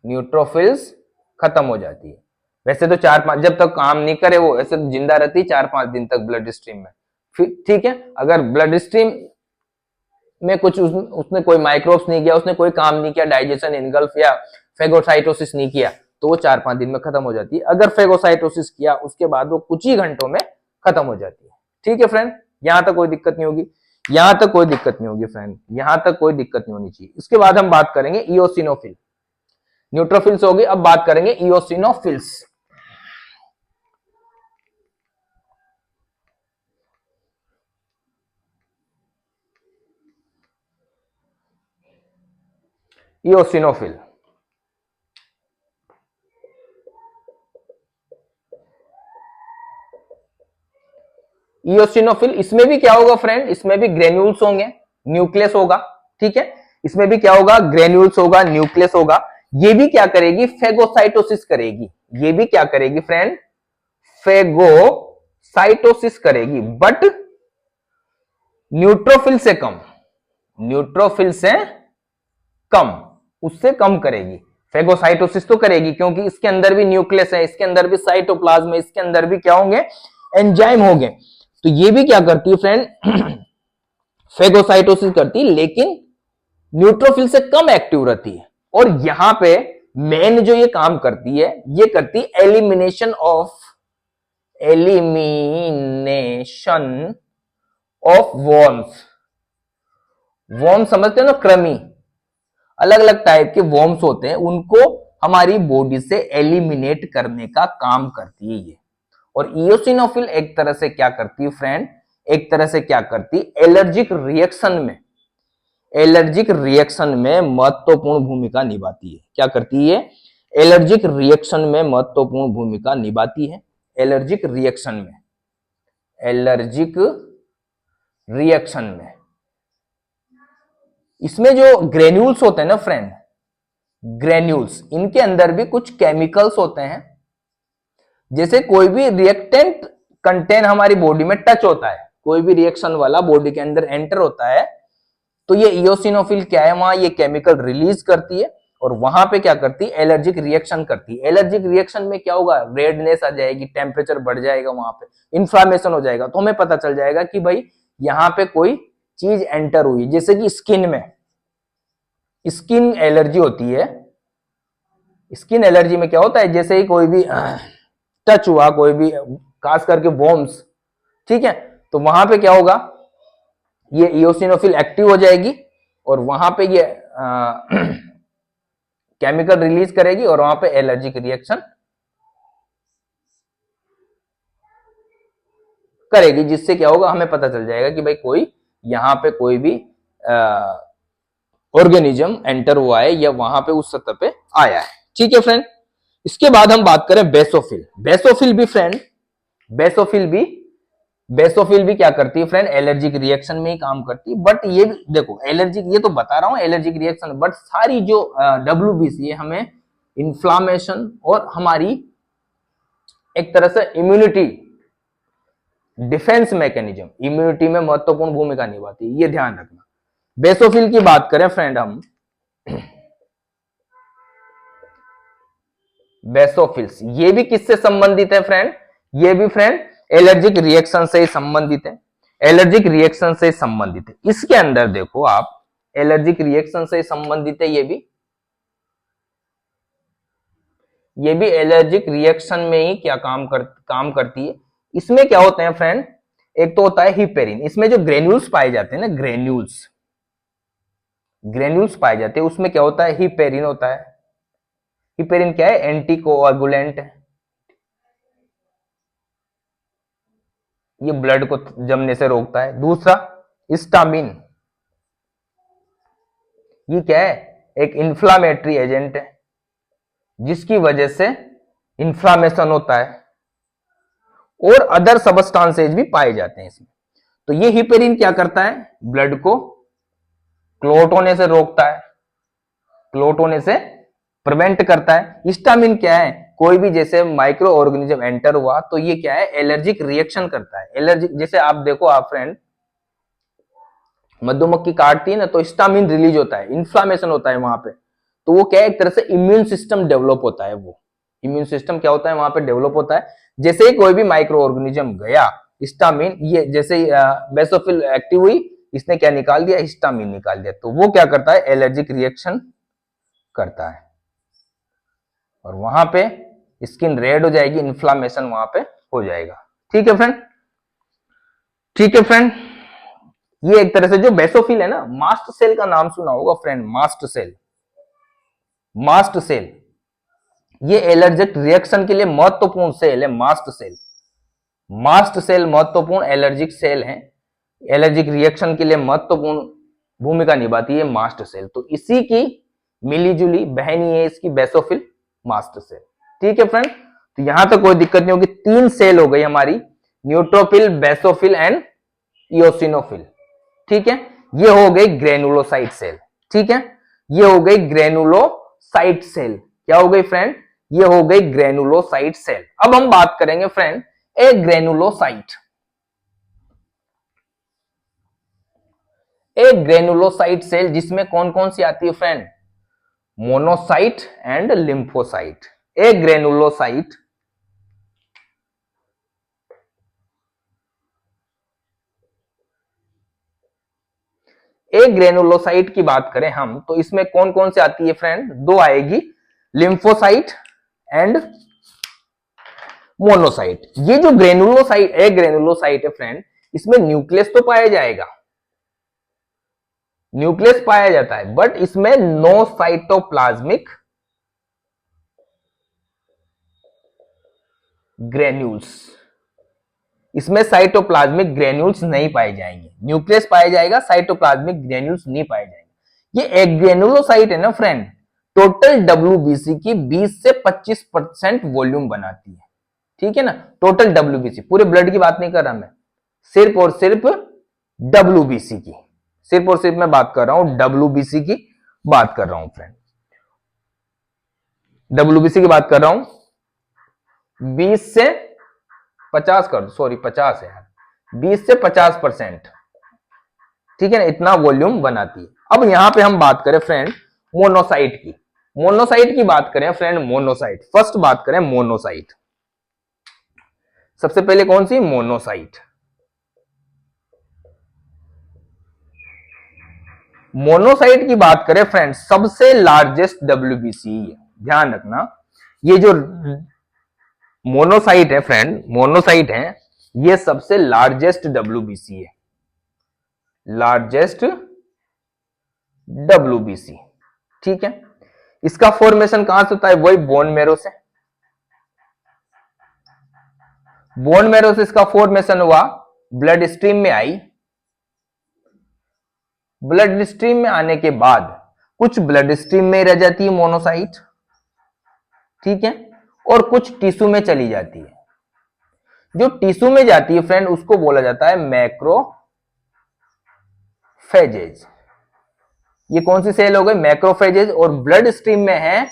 न्यूट्रोफिल्स खत्म हो जाती है। वैसे तो 4-5 जब तक काम नहीं करे वो ऐसे तो जिंदा रहती है 4-5 दिन तक ब्लड स्ट्रीम में। फिर ठीक है, अगर ब्लड स्ट्रीम में कुछ उसने कोई माइक्रोब्स नहीं किया, उसने कोई काम नहीं किया, डाइजेशन, इनगल्फ या फेगोसाइटोसिस नहीं किया, तो वो 4-5 दिन में खत्म हो जाती है। अगर फेगोसाइटोसिस किया उसके बाद वो कुछ ही घंटों में खत्म हो जाती है। ठीक है फ्रेंड, यहां तक कोई दिक्कत नहीं होगी, यहां तक कोई दिक्कत नहीं होगी फ्रेंड, यहां तक कोई दिक्कत नहीं होनी चाहिए। इसके बाद हम बात करेंगे इओसिनोफिल। न्यूट्रोफिल्स होगी, अब बात करेंगे इओसिनोफिल्स। इओसिनोफिल, इओसिनोफिल, इसमें भी क्या होगा फ्रेंड, इसमें भी ग्रेन्यूल्स होंगे, न्यूक्लियस होगा। ठीक है, इसमें भी क्या होगा, ग्रेन्यूल्स होगा, न्यूक्लियस होगा। ये भी क्या करेगी, फेगोसाइटोसिस करेगी। ये भी क्या करेगी फ्रेंड, फेगोसाइटोसिस करेगी, बट न्यूट्रोफिल से कम, न्यूट्रोफिल से कम, उससे कम करेगी। फेगोसाइटोसिस तो करेगी क्योंकि इसके अंदर भी न्यूक्लियस है, इसके अंदर भी साइटोप्लाज्म है, इसके अंदर भी क्या होंगे, एंजाइम होंगे। तो ये भी क्या करती है फ्रेंड, फेगोसाइटोसिस करती है, लेकिन न्यूट्रोफिल से कम एक्टिव रहती है। और यहां पे मेन जो ये काम करती है, ये करती है एलिमिनेशन ऑफ वर्म्स। वर्म समझते हैं ना, कृमि, अलग अलग टाइप के वर्म्स होते हैं, उनको हमारी बॉडी से एलिमिनेट करने का काम करती है ये। और इओसिनोफिल एक तरह से क्या करती है फ्रेंड, एक तरह से क्या करती है, एलर्जिक रिएक्शन में महत्वपूर्ण भूमिका निभाती है। क्या करती है, एलर्जिक रिएक्शन में महत्वपूर्ण भूमिका निभाती है। एलर्जिक रिएक्शन में इसमें जो ग्रेन्यूल्स होते हैं ना फ्रेंड, ग्रेन्यूल्स, इनके अंदर भी कुछ केमिकल्स होते हैं। जैसे कोई भी रिएक्टेंट कंटेन हमारी बॉडी में टच होता है, कोई भी रिएक्शन वाला बॉडी के अंदर एंटर होता है, तो ये इओसिनोफिल क्या है, वहां ये केमिकल रिलीज करती है और वहां पे क्या करती है, एलर्जिक रिएक्शन करती है। एलर्जिक रिएक्शन में क्या होगा, रेडनेस आ जाएगी, टेम्परेचर बढ़ जाएगा, वहां पे इन्फ्लामेशन हो जाएगा। तो हमें पता चल जाएगा कि भाई यहां पे कोई चीज एंटर हुई। जैसे कि स्किन में स्किन एलर्जी होती है, स्किन एलर्जी में क्या होता है, जैसे ही कोई भी टच हुआ, कोई भी खास करके वॉर्म्स, ठीक है, तो वहां पे क्या होगा, ये इओसिनोफिल एक्टिव हो जाएगी और वहां पे ये केमिकल रिलीज करेगी और वहां पे एलर्जिक रिएक्शन करेगी, जिससे क्या होगा, हमें पता चल जाएगा कि भाई कोई यहां पे कोई भी ऑर्गेनिज्म एंटर हुआ है या वहां पे उस सतह पे आया है। ठीक है फ्रेंड, इसके बाद हम बात करें बेसोफिल। बेसोफिल भी फ्रेंड, बेसोफिल भी क्या करती है फ्रेंड, एलर्जिक रिएक्शन में ही काम करती है। बट ये भी देखो, एलर्जिक, ये तो बता रहा हूं एलर्जिक रिएक्शन, बट सारी जो WBC है हमें इन्फ्लामेशन और हमारी एक तरह से इम्यूनिटी, डिफेंस मैकेनिज्म, इम्यूनिटी में महत्वपूर्ण भूमिका निभाती है, ये ध्यान रखना। बेसोफिल की बात करें फ्रेंड हम, बेसोफिल्स, ये भी किससे संबंधित है फ्रेंड, ये भी फ्रेंड एलर्जिक रिएक्शन से ही संबंधित है, एलर्जिक रिएक्शन से संबंधित है। इसके अंदर देखो आप, एलर्जिक रिएक्शन से संबंधित है, ये भी एलर्जिक रिएक्शन में ही क्या काम करती है। इसमें क्या होते हैं फ्रेंड, एक तो होता है हिपेरिन, इसमें जो ग्रेन्यूल्स पाए जाते हैं ना, ग्रेन्यूल्स पाए जाते हैं, उसमें क्या होता है, हिपेरिन होता है, हिपेरिन क्या है? एंटी कोआगुलेंट है, ये ब्लड को जमने से रोकता है। दूसरा हिस्टामिन, ये क्या है? एक इंफ्लामेटरी एजेंट है जिसकी वजह से इंफ्लामेशन होता है, और अदर सबस्टांसेज भी पाए जाते हैं इसमें। तो ये हिपेरिन क्या करता है? ब्लड को क्लॉट होने से रोकता है, क्लॉट होने से प्रिवेंट करता है। हिस्टामिन क्या है? कोई भी जैसे माइक्रो ऑर्गेनिज्म एंटर हुआ तो ये क्या है? एलर्जिक रिएक्शन करता है। एलर्जिक, जैसे आप देखो, आप फ्रेंड मधुमक्खी काटती है ना, तो हिस्टामिन रिलीज होता है, इन्फ्लामेशन होता है वहां पे, तो वो क्या है? एक तरह से इम्यून सिस्टम डेवलप होता है। वो इम्यून सिस्टम क्या होता है वहां पे? डेवलप होता है। जैसे ही कोई भी माइक्रो ऑर्गेनिज्म गया, हिस्टामिन, ये जैसे बेसोफिल एक्टिव हुई, इसने क्या निकाल दिया? हिस्टामिन निकाल दिया। तो वो क्या करता है? एलर्जिक रिएक्शन करता है, और वहां पे स्किन रेड हो जाएगी, इन्फ्लामेशन वहां पे हो जाएगा। ठीक है फ्रेंड? ठीक है फ्रेंड, ये एक तरह से जो बेसोफिल है ना, मास्ट सेल का नाम सुना होगा friend, mast cell. Mast cell ये एलर्जिक रिएक्शन के लिए महत्वपूर्ण सेल है। मास्ट सेल, मास्ट सेल महत्वपूर्ण एलर्जिक सेल है, एलर्जिक रिएक्शन के लिए महत्वपूर्ण भूमिका निभाती है मास्ट सेल। तो इसी की मिलीजुली बहनी है इसकी बेसोफिल मास्ट सेल। ठीक है फ्रेंड? तो यहां तक कोई दिक्कत नहीं होगी। 3 सेल हो गई हमारी, न्यूट्रोफिल, बेसोफिल एंड इओसिनोफिल। ठीक है, ये हो गई ग्रेनुलोसाइट सेल। ठीक है, ये हो गई ग्रेनुलोसाइट सेल। क्या हो गई फ्रेंड? ये हो गई ग्रेनुलोसाइट सेल। अब हम बात करेंगे फ्रेंड ए ग्रेनुलोसाइट। एक ग्रेनुलोसाइट सेल जिसमें कौन कौन सी आती है फ्रेंड? Monocyte and lymphocyte. एक ग्रेनुलोसाइट एक ग्रेनुलोसाइट की बात करें हम, तो इसमें कौन कौन सी आती है फ्रेंड? 2 आएगी, लिम्फोसाइट एंड मोनोसाइट। ये जो ग्रेनुलोसाइट, एक ग्रेनुलोसाइट है फ्रेंड, इसमें न्यूक्लियस तो पाया जाएगा, न्यूक्लियस पाया जाता है, बट इसमें नो साइटोप्लाज्मिक ग्रेन्यूल्स, इसमें साइटोप्लाज्मिक ग्रेन्यूल्स नहीं पाए जाएंगे। न्यूक्लियस पाया जाएगा, साइटोप्लाज्मिक ग्रेन्यूल्स नहीं पाए जाएंगे। ये एक ग्रेनुलोसाइट है ना फ्रेंड, टोटल डब्ल्यूबीसी की 20 से 25% वॉल्यूम बनाती है। ठीक है ना? टोटल डब्ल्यूबीसी, पूरे ब्लड की बात नहीं कर रहा मैं, सिर्फ और सिर्फ डब्ल्यूबीसी की, सिर्फ और सिर्फ मैं बात कर रहा हूं डब्ल्यूबीसी की बात कर रहा हूं फ्रेंड, डब्ल्यूबीसी की बात कर रहा हूं। 20 से 50 कर, सॉरी 50 है यार, 20 से 50%। ठीक है ना? इतना वॉल्यूम बनाती है। अब यहां पे हम बात करें फ्रेंड मोनोसाइट की, मोनोसाइट की बात करें फ्रेंड, मोनोसाइट फर्स्ट बात करें मोनोसाइट। सबसे पहले कौन सी? मोनोसाइट। मोनोसाइट की बात करें फ्रेंड, सबसे लार्जेस्ट डब्ल्यूबीसी है, ध्यान रखना। ये जो मोनोसाइट है फ्रेंड, मोनोसाइट है, ये सबसे लार्जेस्ट डब्ल्यूबीसी है, लार्जेस्ट डब्ल्यूबीसी। ठीक है, इसका फॉर्मेशन कहां से होता है? वही बोन मैरो से, बोन मैरो से इसका फॉर्मेशन हुआ, ब्लड स्ट्रीम में आई, ब्लड स्ट्रीम में आने के बाद कुछ ब्लड स्ट्रीम में रह जाती है मोनोसाइट, ठीक है, और कुछ टिश्यू में चली जाती है। जो टिश्यू में जाती है फ्रेंड उसको बोला जाता है मैक्रोफेजेज। ये कौन सी सेल हो गई? मैक्रोफेजेज। और ब्लड स्ट्रीम में है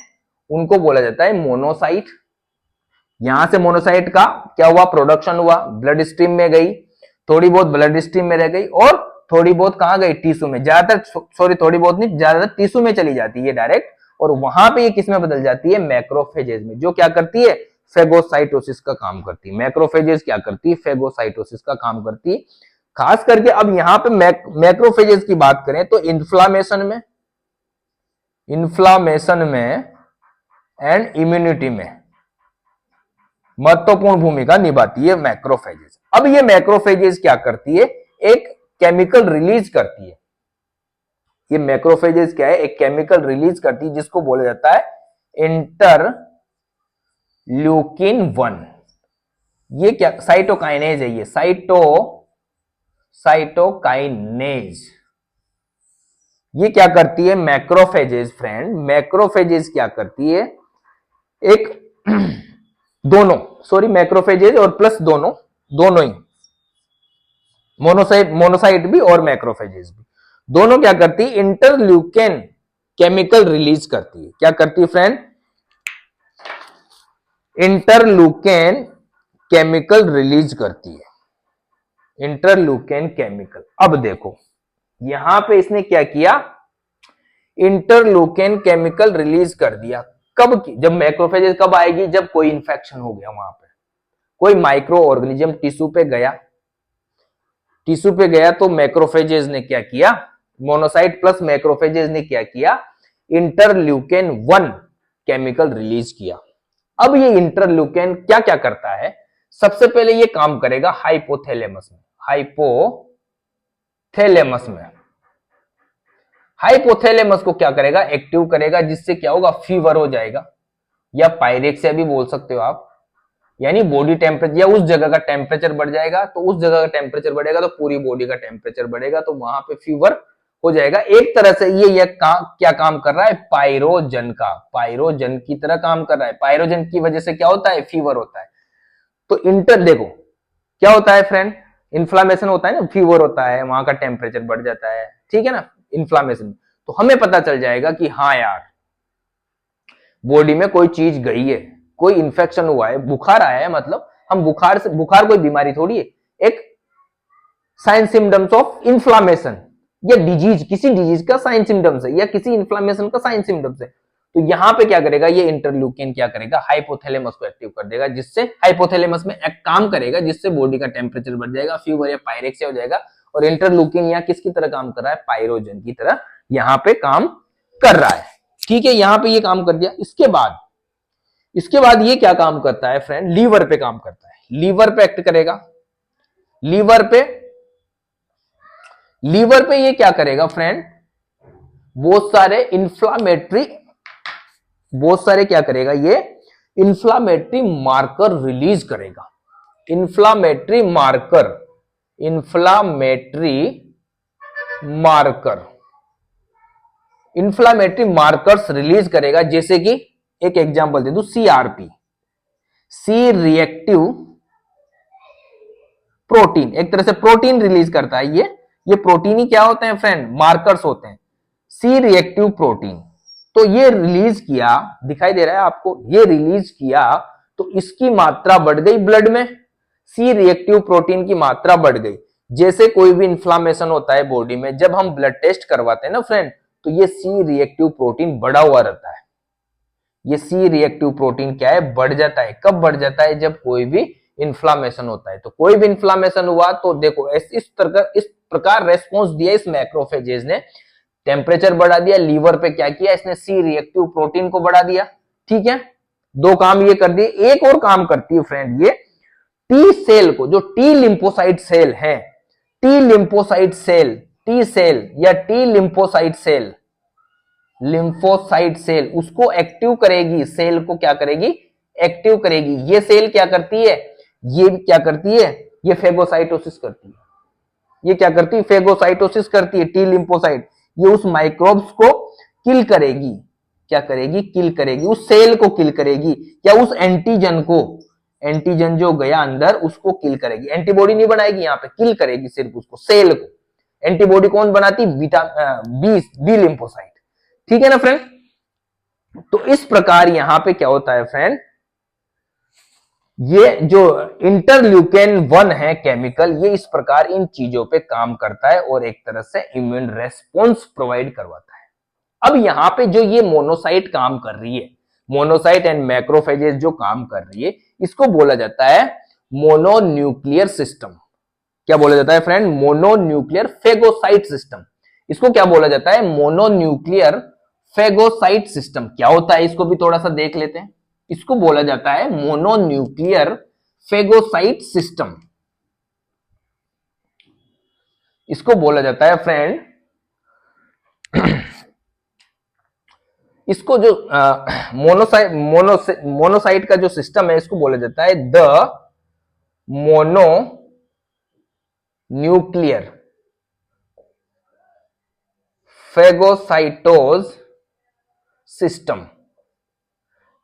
उनको बोला जाता है मोनोसाइट। यहां से मोनोसाइट का क्या हुआ? प्रोडक्शन हुआ, ब्लड स्ट्रीम में गई, थोड़ी बहुत ब्लड स्ट्रीम में रह गई, और थोड़ी बहुत कहां गई? टिश्यू में। ज्यादातर, सॉरी थोड़ी बहुत नहीं, ज्यादातर टिश्यू में चली जाती है डायरेक्ट, और वहां पे ये किस में बदल जाती है? मैक्रोफेजेज में, जो क्या करती है? फेगोसाइटोसिस का काम करती है। मैक्रोफेजेज क्या करती है? फेगोसाइटोसिस का काम करती है। खास करके अब यहां पे मैक्रोफेजेज की बात करें तो इन्फ्लामेशन में एंड इम्यूनिटी में महत्वपूर्ण भूमिका निभाती है मैक्रोफेजेज। अब ये मैक्रोफेजेज क्या करती है? एक केमिकल रिलीज करती है। ये मैक्रोफेजेज क्या है? एक केमिकल रिलीज करती है जिसको बोला जाता है इंटरल्यूकिन 1। ये क्या साइटोकाइनेज है, ये साइटोकाइनेज। ये क्या करती है, मैक्रोफेजेज फ्रेंड, मैक्रोफेजेज क्या करती है, एक दोनों, सॉरी मैक्रोफेजेज और प्लस दोनों, दोनों ही, मोनोसाइट भी और मैक्रोफेजेज भी, दोनों क्या करती है, इंटरल्यूकेन केमिकल रिलीज करती है। क्या करती है फ्रेंड, इंटरल्यूकेन केमिकल रिलीज करती है, इंटरल्यूकेन केमिकल। अब देखो यहां पे इसने क्या किया, इंटरल्यूकेन केमिकल रिलीज कर दिया। कब की, जब मैक्रोफेजेज कब आएगी, जब कोई इंफेक्शन हो गया, वहां पे कोई माइक्रो ऑर्गेनिज्म टिश्यू पे गया, टिश्यू पे गया तो मैक्रोफेजेज ने क्या किया, मोनोसाइट प्लस मैक्रोफेजेज ने क्या किया, इंटरल्यूकेन 1 केमिकल रिलीज किया। अब ये इंटरल्यूकेन क्या क्या करता है, सबसे पहले ये काम करेगा हाइपोथैलेमस में, हाइपोथैलेमस में, हाइपोथैलेमस को क्या करेगा, एक्टिव करेगा, जिससे क्या होगा, फीवर हो जाएगा, या पायरेक्सिया भी बोल सकते हो आप, यानी बॉडी टेम्परेचर, या उस जगह का टेम्परेचर बढ़ जाएगा, तो उस जगह का टेम्परेचर बढ़ेगा तो पूरी बॉडी का टेम्परेचर बढ़ेगा, तो वहां पे फीवर हो जाएगा। एक तरह से ये क्या काम कर रहा है, पायरोजन का, पायरोजन की तरह काम कर रहा है। पायरोजन की वजह से क्या होता है, फीवर होता है। तो देखो क्या होता है फ्रेंड, इन्फ्लामेशन होता है ना, फीवर होता है, वहां का टेम्परेचर बढ़ जाता है, ठीक है ना, इन्फ्लामेशन। तो हमें पता चल जाएगा कि हाँ यार बॉडी में कोई चीज गई है, कोई इंफेक्शन हुआ है, बुखार आया है, मतलब हम बुखार से, बुखार कोई बीमारी थोड़ी है, एक साइन सिम्टम्स ऑफ इन्फ्लामेशन या डिजीज, किसी डिजीज का साइन सिम्टम्स है, या किसी इन्फ्लामेशन का साइन सिम्टम्स है। तो यहां पे क्या करेगा, ये इंटरल्यूकिन क्या करेगा, हाइपोथैलेमस को एक्टिव कर देगा, जिससे हाइपोथैलेमस में एक काम करेगा, जिससे बॉडी का टेम्परेचर बढ़ जाएगा, फीवर या पायरेक्सिया हो जाएगा। और इंटरल्यूकिन यहाँ किसकी तरह काम कर रहा है, पायरोजन की तरह यहां पे काम कर रहा है, ठीक है। यहां पे ये काम कर दिया। इसके बाद ये क्या काम करता है फ्रेंड, लीवर पे काम करता है, लीवर पे एक्ट करेगा, लीवर पे ये क्या करेगा फ्रेंड, बहुत सारे क्या करेगा, ये इंफ्लामेटरी मार्कर रिलीज करेगा, inflammatory marker, inflammatory markers release करेगा, जैसे कि एक एग्जांपल दे दूं, सीआरपी, सी रिएक्टिव प्रोटीन, एक तरह से प्रोटीन रिलीज करता है। ये प्रोटीन ही क्या होते हैं फ्रेंड, मार्कर्स होते हैं, सी रिएक्टिव प्रोटीन। तो ये रिलीज किया, दिखाई दे रहा है आपको, ये रिलीज किया तो इसकी मात्रा बढ़ गई ब्लड में, सी रिएक्टिव प्रोटीन की मात्रा बढ़ गई। जैसे कोई भी इंफ्लामेशन होता है बॉडी में, जब हम ब्लड टेस्ट करवाते हैं ना फ्रेंड, तो ये सी रिएक्टिव प्रोटीन बढ़ा हुआ रहता है। ये सी रिएक्टिव प्रोटीन क्या है, बढ़ जाता है। कब बढ़ जाता है, जब कोई भी इन्फ्लामेशन होता है। तो कोई भी इन्फ्लामेशन हुआ तो देखो इस प्रकार रेस्पॉन्स दिया इस मैक्रोफेजेज ने, टेम्परेचर बढ़ा दिया, लीवर पे क्या किया इसने, सी रिएक्टिव प्रोटीन को बढ़ा दिया, ठीक है। दो काम ये कर दिए। एक और काम करती है फ्रेंड ये, टी सेल को, जो टी लिम्फोसाइट सेल है, T lymphocyte cell, T cell या T lymphocyte cell, lymphocyte cell, उसको एक्टिव करेगी, सेल को क्या करेगी, एक्टिव करेगी। ये सेल क्या करती है, ये क्या करती है, ये फेगोसाइटोसिस करती है। ये क्या करती है, फेगोसाइटोसिस करती है टी लिम्फोसाइट। ये उस माइक्रोब्स को किल करेगी, क्या करेगी, किल करेगी, उस सेल को किल करेगी, या उस एंटीजन को, एंटीजन जो गया अंदर उसको किल करेगी। एंटीबॉडी नहीं बनाएगी, यहां पे किल करेगी सिर्फ उसको, सेल को। एंटीबॉडी कौन बनाती, बी लिम्फोसाइट, ठीक है ना फ्रेंड। तो इस प्रकार यहां पे क्या होता है फ्रेंड, ये जो इंटरल्यूकेन 1 है केमिकल, ये इस प्रकार इन चीजों पे काम करता है और एक तरह से इम्यून रेस्पॉन्स प्रोवाइड करवाता है। अब यहां पे जो ये मोनोसाइट काम कर रही है, मोनोसाइट एंड मैक्रोफेजेस जो काम कर रही है, इसको बोला जाता है मोनोन्यूक्लियर सिस्टम। क्या बोला जाता है फ्रेंड, मोनोन्यूक्लियर फेगोसाइट सिस्टम। इसको क्या बोला जाता है, मोनोन्यूक्लियर फेगोसाइट सिस्टम। क्या होता है इसको भी थोड़ा सा देख लेते हैं। इसको बोला जाता है मोनोन्यूक्लियर फेगोसाइट सिस्टम। इसको बोला जाता है फ्रेंड इसको जो मोनोसाइट का जो सिस्टम है इसको बोला जाता है द मोनो न्यूक्लियर फेगोसाइटोज सिस्टम।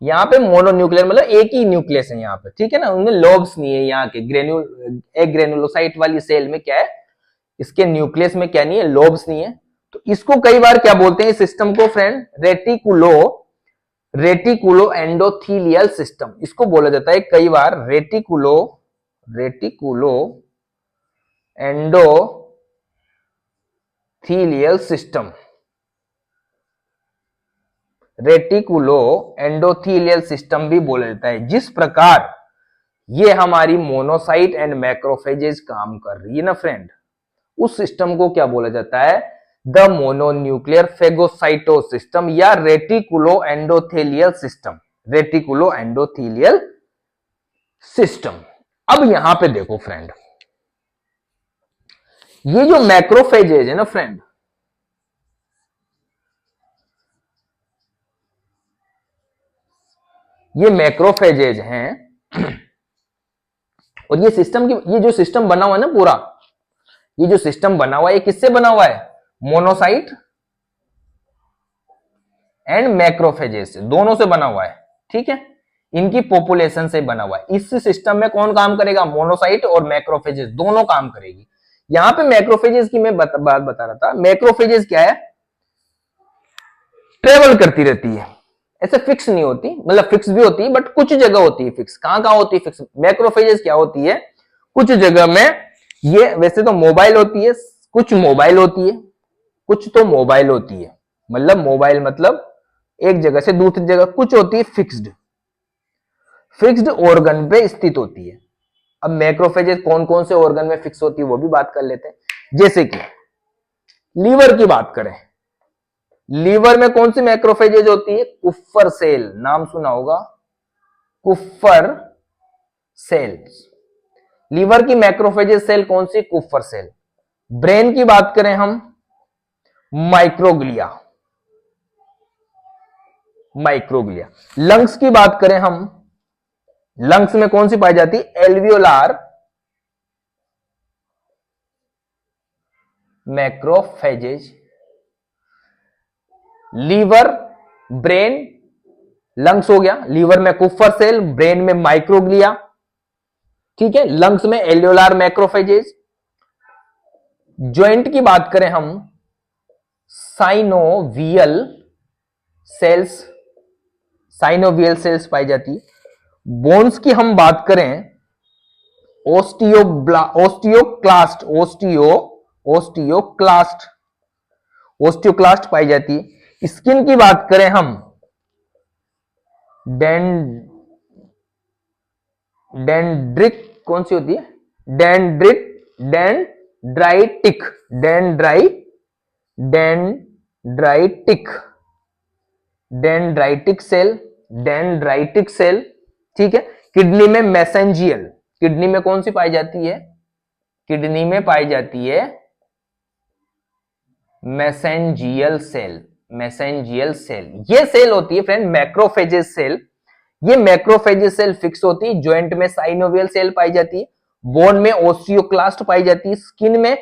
यहां पे मोनोन्यूक्लियर मतलब एक ही न्यूक्लियस है यहां पे, ठीक है ना, उनमें लोब्स नहीं है। यहाँ के एक ग्रेनुलोसाइट वाली सेल में क्या है, इसके न्यूक्लियस में क्या नहीं है, लोब्स नहीं है। तो इसको कई बार क्या बोलते हैं इस सिस्टम को फ्रेंड, रेटिकुलो एंडोथीलियल सिस्टम, इसको बोला जाता है कई बार reticuloendothelial system, reticuloendothelial system भी बोला जाता है। जिस प्रकार ये हमारी मोनोसाइट एंड मैक्रोफेजेस काम कर रही है ना फ्रेंड, उस सिस्टम को क्या बोला जाता है, द मोनोन्यूक्लियर फेगोसाइटोज सिस्टम या reticulo endothelial system, reticulo endothelial system. अब यहां पे देखो फ्रेंड, ये जो मैक्रोफेजेज है ना फ्रेंड, ये मैक्रोफेजेज हैं और ये सिस्टम की, ये जो सिस्टम बना हुआ है ना पूरा, ये जो सिस्टम बना हुआ है ये किससे बना हुआ है, मोनोसाइट एंड मैक्रोफेजेस से, दोनों से बना हुआ है, ठीक है, इनकी पॉपुलेशन से बना हुआ है। इस सिस्टम में कौन काम करेगा, मोनोसाइट और मैक्रोफेजेस दोनों काम करेगी। यहां पे मैक्रोफेजेस की मैं बात बता रहा था, मैक्रोफेजेस क्या है, ट्रेवल करती रहती है, ऐसे फिक्स नहीं होती, मतलब फिक्स भी होती है बट कुछ जगह होती है फिक्स। कहां कहां होती है फिक्स, मैक्रोफेजेस क्या होती है, कुछ जगह में, ये वैसे तो मोबाइल होती है, कुछ मोबाइल होती है, कुछ तो मोबाइल होती है, मतलब मोबाइल मतलब एक जगह से दूसरी जगह, कुछ होती है फिक्स्ड ऑर्गन पे स्थित होती है। अब मैक्रोफेजेस कौन कौन से ऑर्गन में फिक्स होती है वो भी बात कर लेते हैं। जैसे कि लीवर की बात करें, लीवर में कौन सी मैक्रोफेजेज होती है, कुफ्फर सेल, नाम सुना होगा, कुफ्फर सेल्स, लीवर की मैक्रोफेजेज सेल कौन सी, कुफ्फर सेल। ब्रेन की बात करें हम, माइक्रोग्लिया, लंग्स की बात करें हम, लंग्स में कौन सी पाई जाती है, एल्वियोलार मैक्रोफेजेज। लीवर, ब्रेन, लंग्स हो गया, लीवर में कुफ्फर सेल, ब्रेन में माइक्रोग्लिया, ठीक है, लंग्स में एल्वियोलार मैक्रोफेजेज। जॉइंट की बात करें हम, साइनोवियल सेल्स पाई जाती है। बोन्स की हम बात करें, ओस्टियोक्लास्ट पाई जाती है। स्किन की बात करें हम, डेंड्रिक कौन सी होती है, डेंड्राइटिक सेल, ठीक है। किडनी में मैसेंजियल, किडनी में कौन सी पाई जाती है, किडनी में पाई जाती है मैसेंजियल सेल, ये सेल होती है फ्रेंड मैक्रोफेजेस सेल। ये मैक्रोफेजेस सेल फिक्स होती है, जॉइंट में साइनोवियल सेल पाई जाती है, बोन में ओस्टियोक्लास्ट पाई जाती है, स्किन में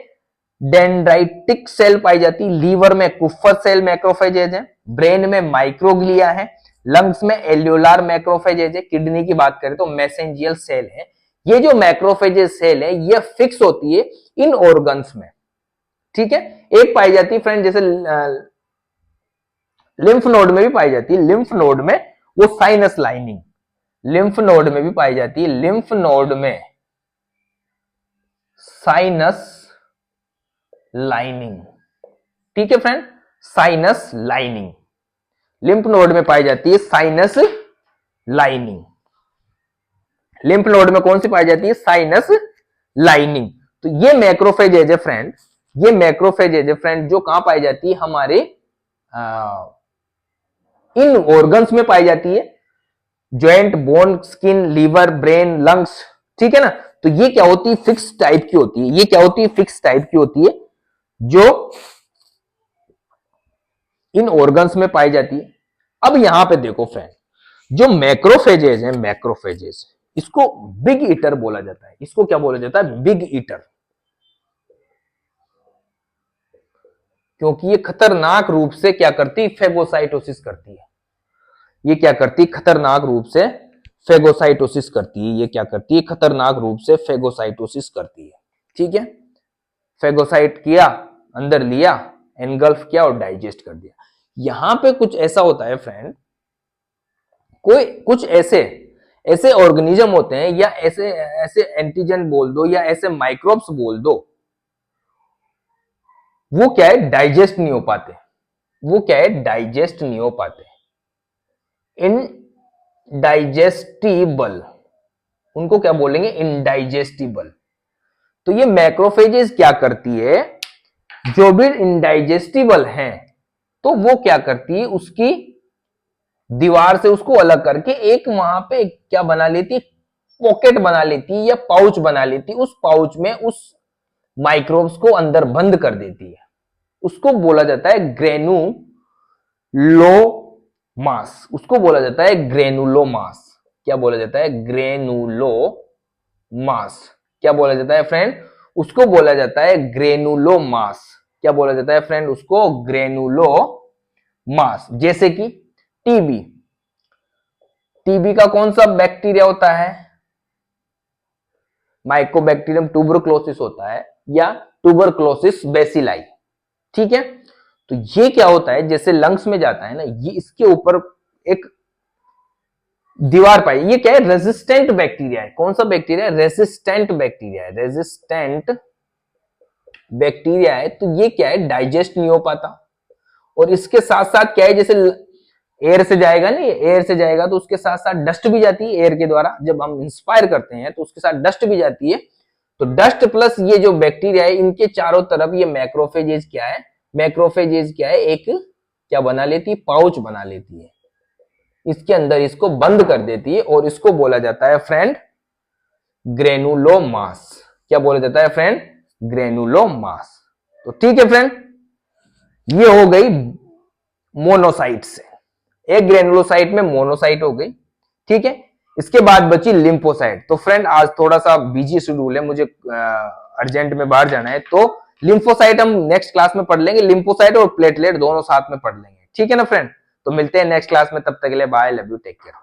डेंड्राइटिक सेल पाई जाती है, लीवर में कुफ्फर सेल मैक्रोफेजेज है, ब्रेन में माइक्रोग्लिया है, लंग्स में एल्वियोलार मैक्रोफेजेज है, किडनी की बात करें तो मैसेंजियल सेल है। ये जो मैक्रोफेजेस सेल है ये फिक्स होती है इन ऑर्गन्स में, ठीक है। एक पाई जाती है फ्रेंड जैसे लिम्फ नोड में भी पाई जाती है, लिम्फ नोड में वो साइनस लाइनिंग, लिम्फ नोड में भी पाई जाती है, लिम्फ नोड में साइनस लाइनिंग, ठीक है friend, sinus lining, lymph node में पाई जाती है साइनस लाइनिंग, लिम्फ नोड में कौन सी पाई जाती है, साइनस लाइनिंग। तो ये मैक्रोफेजेज है फ्रेंड, ये मैक्रोफेजेज है फ्रेंड जो कहां पाई जाती है, हमारे इन ऑर्गन्स में पाई जाती है, joint, bone, skin, liver, brain, lungs, ठीक है ना। तो ये क्या होती है, फिक्स टाइप की होती है, ये क्या होती है, फिक्स टाइप की होती है जो इन ऑर्गन्स में पाई जाती है। अब यहां पे देखो फ्रेंड, जो मैक्रोफेजेज है, मैक्रोफेजेज, इसको बिग ईटर बोला जाता है। इसको क्या बोला जाता है? Big eater. क्योंकि ये खतरनाक रूप से क्या करती? फेगोसाइटोसिस करती है। ये क्या करती? खतरनाक रूप से फेगोसाइटोसिस करती है। ये क्या करती है? खतरनाक रूप से फेगोसाइटोसिस करती है। ठीक है, फेगोसाइट किया, अंदर लिया, एनगल्फ किया और डाइजेस्ट कर दिया। यहां पे कुछ ऐसा होता है फ्रेंड, कोई कुछ ऐसे ऐसे ऑर्गेनिज्म होते हैं, या ऐसे ऐसे एंटीजन बोल दो, या ऐसे माइक्रोब्स बोल दो, वो क्या है? डाइजेस्ट नहीं हो पाते। वो क्या है? डाइजेस्ट नहीं हो पाते। इनडाइजेस्टिबल, उनको क्या बोलेंगे? इनडाइजेस्टिबल। तो ये मैक्रोफेजेस क्या करती है? जो भी इनडाइजेस्टिबल है, तो वो क्या करती है? उसकी दीवार से उसको अलग करके एक वहां पे क्या बना लेती है? पॉकेट बना लेती है, या पाउच बना लेती है। उस पाउच में उस माइक्रोब्स को अंदर बंद कर देती है। उसको बोला जाता है ग्रेनुलोमास। उसको बोला जाता है ग्रेनुलोमास। क्या बोला जाता है? ग्रेनुलोमास। क्या बोला जाता है फ्रेंड? उसको बोला जाता है ग्रेनुलोमास। क्या बोला जाता है फ्रेंड? उसको ग्रेनुलोमास। जैसे कि टीबी, टीबी का कौन सा बैक्टीरिया होता है? माइकोबैक्टीरियम ट्यूबरक्लोसिस होता है, या ट्यूबरक्लोसिस बेसिलाई। ठीक है, तो ये क्या होता है? जैसे लंग्स में जाता है ना, ये इसके ऊपर एक दीवार पाई। ये क्या है? रेजिस्टेंट बैक्टीरिया है। कौन सा बैक्टीरिया है? रेजिस्टेंट बैक्टीरिया है। रेजिस्टेंट बैक्टीरिया है, तो ये क्या है? डाइजेस्ट नहीं हो पाता। और इसके साथ साथ क्या है? जैसे एयर से जाएगा ना, एयर से जाएगा तो उसके साथ साथ डस्ट भी जाती है एयर के द्वारा। जब हम इंस्पायर करते हैं तो उसके साथ डस्ट भी जाती है। तो डस्ट प्लस ये जो बैक्टीरिया है, इनके चारों तरफ ये मैक्रोफेजेज क्या है? मैक्रोफेजेज क्या है? एक क्या बना लेती है? पाउच बना लेती है। इसके अंदर इसको बंद कर देती है, और इसको बोला जाता है फ्रेंड ग्रेनुलोमास। क्या बोला जाता है फ्रेंड? ग्रेनुलोमास। तो ठीक है फ्रेंड, ये हो गई मोनोसाइट से। एक ग्रेनुलोसाइट में मोनोसाइट हो गई। ठीक है, इसके बाद बची लिम्फोसाइट। तो फ्रेंड आज थोड़ा सा बिजी शेड्यूल है, मुझे अर्जेंट में बाहर जाना है, तो लिम्फोसाइट हम नेक्स्ट क्लास में पढ़ लेंगे। लिम्फोसाइट और प्लेटलेट दोनों साथ में पढ़ लेंगे। ठीक है ना फ्रेंड? तो मिलते हैं नेक्स्ट क्लास में, तब तक के लिए bye, love you, take care.